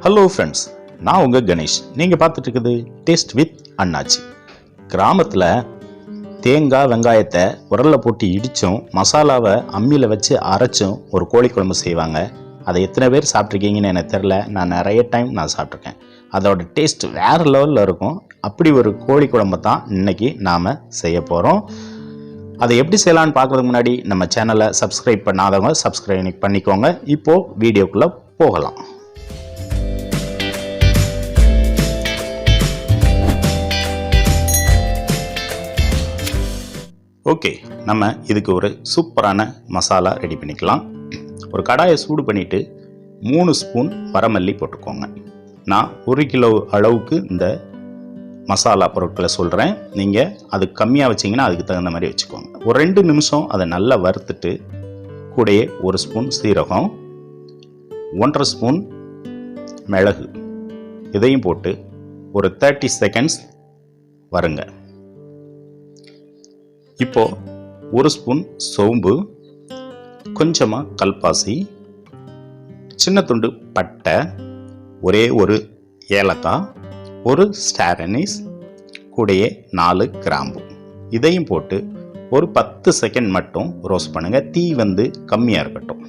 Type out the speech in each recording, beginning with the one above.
Hello friends, நான் உங்கள் கணேஷ். நீங்கள் பார்த்துட்டு இருக்குது டேஸ்ட் வித் அண்ணாச்சி. கிராமத்தில் தேங்காய் வெங்காயத்தை உரலில் போட்டு இடித்தும் மசாலாவை அம்மியில் வச்சு அரைச்சும் ஒரு கோழி குழம்பு செய்வாங்க. அதை எத்தனை பேர் சாப்பிட்ருக்கீங்கன்னு எனக்கு தெரில. நான் நிறைய டைம் சாப்பிட்ருக்கேன். அதோட டேஸ்ட் வேறு லெவலில் இருக்கும். அப்படி ஒரு கோழி குழம்பு தான் இன்றைக்கி நாம் செய்ய போகிறோம். அதை எப்படி செய்யலான்னு பார்க்குறதுக்கு முன்னாடி நம்ம சேனலை சப்ஸ்கிரைப் பண்ணாதவங்க சப்ஸ்கிரைப் பண்ணிக்கோங்க. இப்போது வீடியோக்குள்ளே போகலாம். ஓகே, நம்ம இதுக்கு ஒரு சூப்பரான மசாலா ரெடி பண்ணிக்கலாம். ஒரு கடாயை சூடு பண்ணிவிட்டு 3 ஸ்பூன் வரமல்லி போட்டுக்கோங்க. நான் 1 கிலோ அளவுக்கு இந்த மசாலா பொருட்களை சொல்கிறேன். நீங்கள் அது கம்மியாக வச்சிங்கன்னா அதுக்கு தகுந்த மாதிரி வச்சுக்கோங்க. ஒரு 2 நிமிஷம் அதை நல்லா வறுத்துட்டு கூடயே 1 ஸ்பூன் சீரகம், 1.5 ஸ்பூன் மிளகு இதையும் போட்டு ஒரு 30 செகண்ட்ஸ் வருங்க. இப்போ 1 ஸ்பூன் சோம்பு, கொஞ்சமாக கல்பாசி, சின்ன துண்டு பட்டை, ஒரே ஒரு ஏலக்காய், ஒரு ஸ்டார் அனீஸ், கூடயே 4 கிராம்பு இதையும் போட்டு ஒரு 10 செகண்ட் மட்டும் ரோஸ்ட் பண்ணுங்க. தீ கம்மியாக இருக்கட்டும்.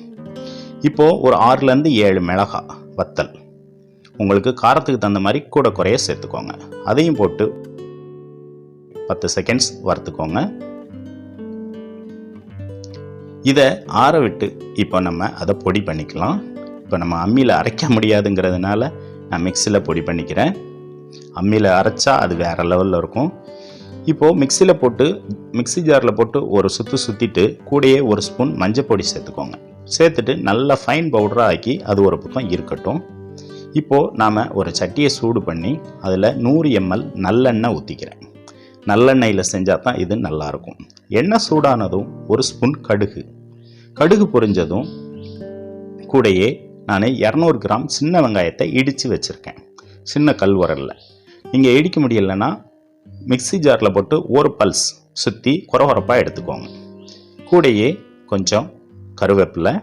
இப்போது ஒரு 6லேருந்து 7 மிளகாய் வத்தல், உங்களுக்கு காரத்துக்கு தகுந்த மாதிரி கூட குறைய சேர்த்துக்கோங்க. அதையும் போட்டு 10 செகண்ட்ஸ் வறுத்துக்கோங்க. இதை ஆற விட்டு இப்போ நம்ம அதை பொடி பண்ணிக்கலாம். இப்போ நம்ம அம்மியில் அரைக்க முடியாதுங்கிறதுனால நான் மிக்சியில் பொடி பண்ணிக்கிறேன். அம்மியில் அரைச்சா அது வேறு லெவலில் இருக்கும். இப்போது மிக்சியில் போட்டு மிக்சி ஜாரில் போட்டு ஒரு சுற்றிட்டு கூடயே 1 ஸ்பூன் மஞ்சள் பொடி சேர்த்துக்கோங்க. சேர்த்துட்டு நல்லா ஃபைன் பவுடராக ஆக்கி அது ஒரு பக்கம் இருக்கட்டும். இப்போது நாம் ஒரு சட்டியை சூடு பண்ணி அதில் 100 ml நல்லெண்ணெய் ஊற்றிக்கிறேன். நல்லெண்ணெயில் செஞ்சால் தான் இது நல்லாயிருக்கும். எண்ணெய் சூடானதும் 1 ஸ்பூன் கடுகு பொரிஞ்சதும் கூடையே நான் 200 கிராம் சின்ன வெங்காயத்தை இடித்து வச்சுருக்கேன். சின்ன கல் உரலில். நீங்கள் இடிக்க முடியலைன்னா மிக்சி ஜாரில் போட்டு ஒரு பல்ஸ் சுற்றி குறகுறப்பாக எடுத்துக்கோங்க. கூடையே கொஞ்சம் கருவேப்பிலை,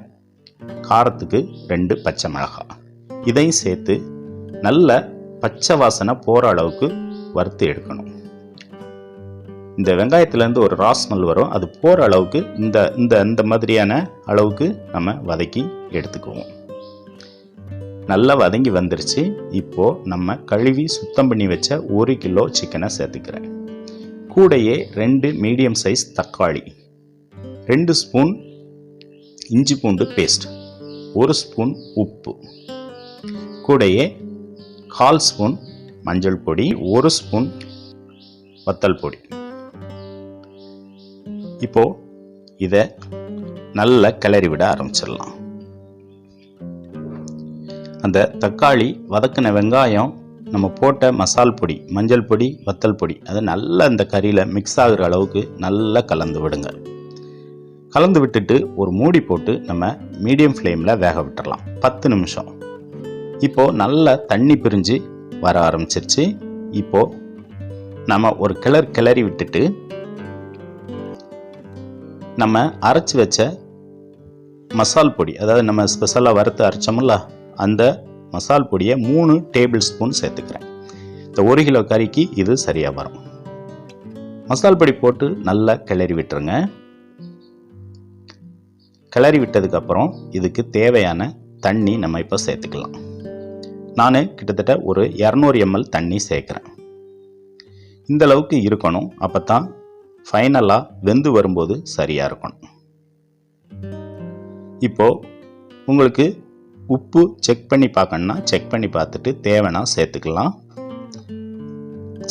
காரத்துக்கு 2 பச்சை மிளகாய் இதையும் சேர்த்து நல்ல பச்சை வாசனை போகிற அளவுக்கு வறுத்து எடுக்கணும். இந்த வெங்காயத்துலேருந்து ஒரு ரா ஸ்மெல் வரும். அது போகிற அளவுக்கு இந்த மாதிரியான அளவுக்கு நம்ம வதக்கி எடுத்துக்குவோம். நல்லா வதங்கி வந்துருச்சு. இப்போது நம்ம கழுவி சுத்தம் பண்ணி வச்ச 1 கிலோ சிக்கனை சேர்த்துக்கிறேன். கூடையே 2 மீடியம் சைஸ் தக்காளி, 2 ஸ்பூன் இஞ்சி பூண்டு பேஸ்ட், 1 ஸ்பூன் உப்பு, கூடையே 1/4 ஸ்பூன் மஞ்சள் பொடி, 1 ஸ்பூன் வத்தல் பொடி. இப்போது இதை நல்லா கிளறி விட ஆரம்பிச்சிடலாம். அந்த தக்காளி வதக்கின வெங்காயம், நம்ம போட்ட மசால் பொடி, மஞ்சள் பொடி, வத்தல் பொடி அதை நல்லா இந்த கறியில் மிக்ஸ் ஆகிற அளவுக்கு நல்லா கலந்து விடுங்க. கலந்து விட்டுட்டு ஒரு மூடி போட்டு நம்ம மீடியம் ஃப்ளேமில் வேக விட்டுடலாம் 10 நிமிஷம். இப்போது நல்லா தண்ணி பிரிஞ்சு வர ஆரம்பிச்சிருச்சு. இப்போது நம்ம ஒரு கிளறி விட்டுட்டு நம்ம அரைச்சி வச்ச மசால் பொடி, அதாவது நம்ம ஸ்பெஷலாக வறுத்து அரைச்சோம்ல அந்த மசால் பொடியை 3 டேபிள் ஸ்பூன் சேர்த்துக்கிறேன். இந்த 1 கிலோ கறிக்கு இது சரியாக வரும். மசால் பொடி போட்டு நல்லா கிளறி விட்டுருங்க. கிளறி விட்டதுக்கப்புறம் இதுக்கு தேவையான தண்ணி நம்ம இப்போ சேர்த்துக்கலாம். நான் கிட்டத்தட்ட ஒரு 200 ml தண்ணி சேர்க்குறேன். இந்த அளவுக்கு இருக்கணும். அப்போ தான் ஃபைனலாக வெந்து வரும்போது சரியாக இருக்கணும். இப்போது உங்களுக்கு உப்பு செக் பண்ணி பார்க்கணுன்னா செக் பண்ணி பார்த்துட்டு தேவைன்னா சேர்த்துக்கலாம்.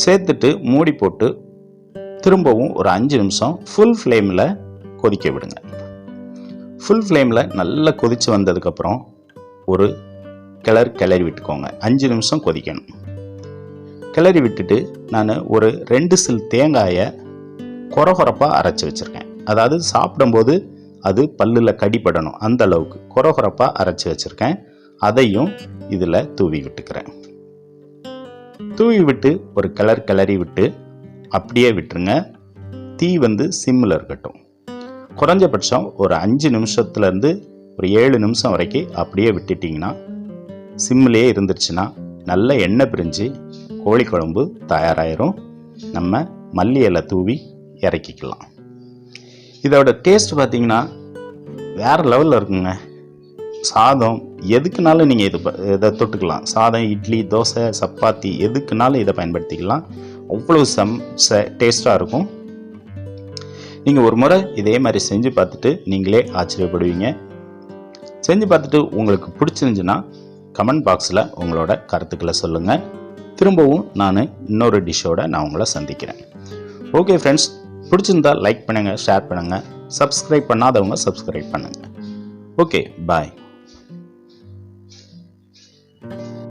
சேர்த்துட்டு மூடி போட்டு திரும்பவும் ஒரு 5 நிமிஷம் ஃபுல் ஃப்ளேமில் கொதிக்க விடுங்க. ஃபுல் ஃப்ளேமில் நல்லா கொதித்து வந்ததுக்கப்புறம் ஒரு கிளறி விட்டுக்கோங்க. 5 நிமிஷம் கொதிக்கணும். கிளறி விட்டுட்டு நான் ஒரு 2 சில் தேங்காயை குறகுறப்பாக அரைச்சி வச்சுருக்கேன். அதாவது சாப்பிடும்போது அது பல்லில் கடிப்படணும் அந்த அளவுக்கு குறகுறப்பாக அரைச்சி வச்சுருக்கேன். அதையும் இதில் தூவி விட்டுக்கிறேன். தூவி விட்டு ஒரு கிளறி விட்டு அப்படியே விட்டுருங்க. தீ சிம்மில் இருக்கட்டும். குறைஞ்சபட்சம் ஒரு 5 நிமிஷத்துலேருந்து ஒரு 7 நிமிஷம் வரைக்கும் அப்படியே விட்டுட்டிங்கன்னா சிம்லேயே இருந்துருச்சுன்னா நல்ல எண்ணெய் பிரிஞ்சு கோழி குழம்பு தயாராகிரும். நம்ம மல்லி இலை தூவி இறக்கிக்கலாம். இதோட டேஸ்ட் பார்த்தீங்கன்னா வேறு லெவலில் இருக்குங்க. சாதம் எதுக்குனாலும் நீங்கள் இதை தொட்டுக்கலாம். சாதம், இட்லி, தோசை, சப்பாத்தி எதுக்குனாலும் இதை பயன்படுத்திக்கலாம். அவ்வளோ டேஸ்ட்டாக இருக்கும். நீங்கள் ஒரு முறை இதே மாதிரி செஞ்சு பார்த்துட்டு நீங்களே ஆச்சரியப்படுவீங்க. செஞ்சு பார்த்துட்டு உங்களுக்கு பிடிச்சிருந்துச்சுன்னா கமெண்ட் பாக்ஸில் உங்களோட கருத்துக்களை சொல்லுங்கள். திரும்பவும் நான் இன்னொரு டிஷ்ஷோட நான் உங்களை சந்திக்கிறேன். ஓகே ஃப்ரெண்ட்ஸ், பிடிச்சிருந்தா லைக் பண்ணுங்கள், ஷேர் பண்ணுங்கள், சப்ஸ்கிரைப் பண்ணாதவங்க சப்ஸ்கிரைப் பண்ணுங்கள். ஓகே, பாய்.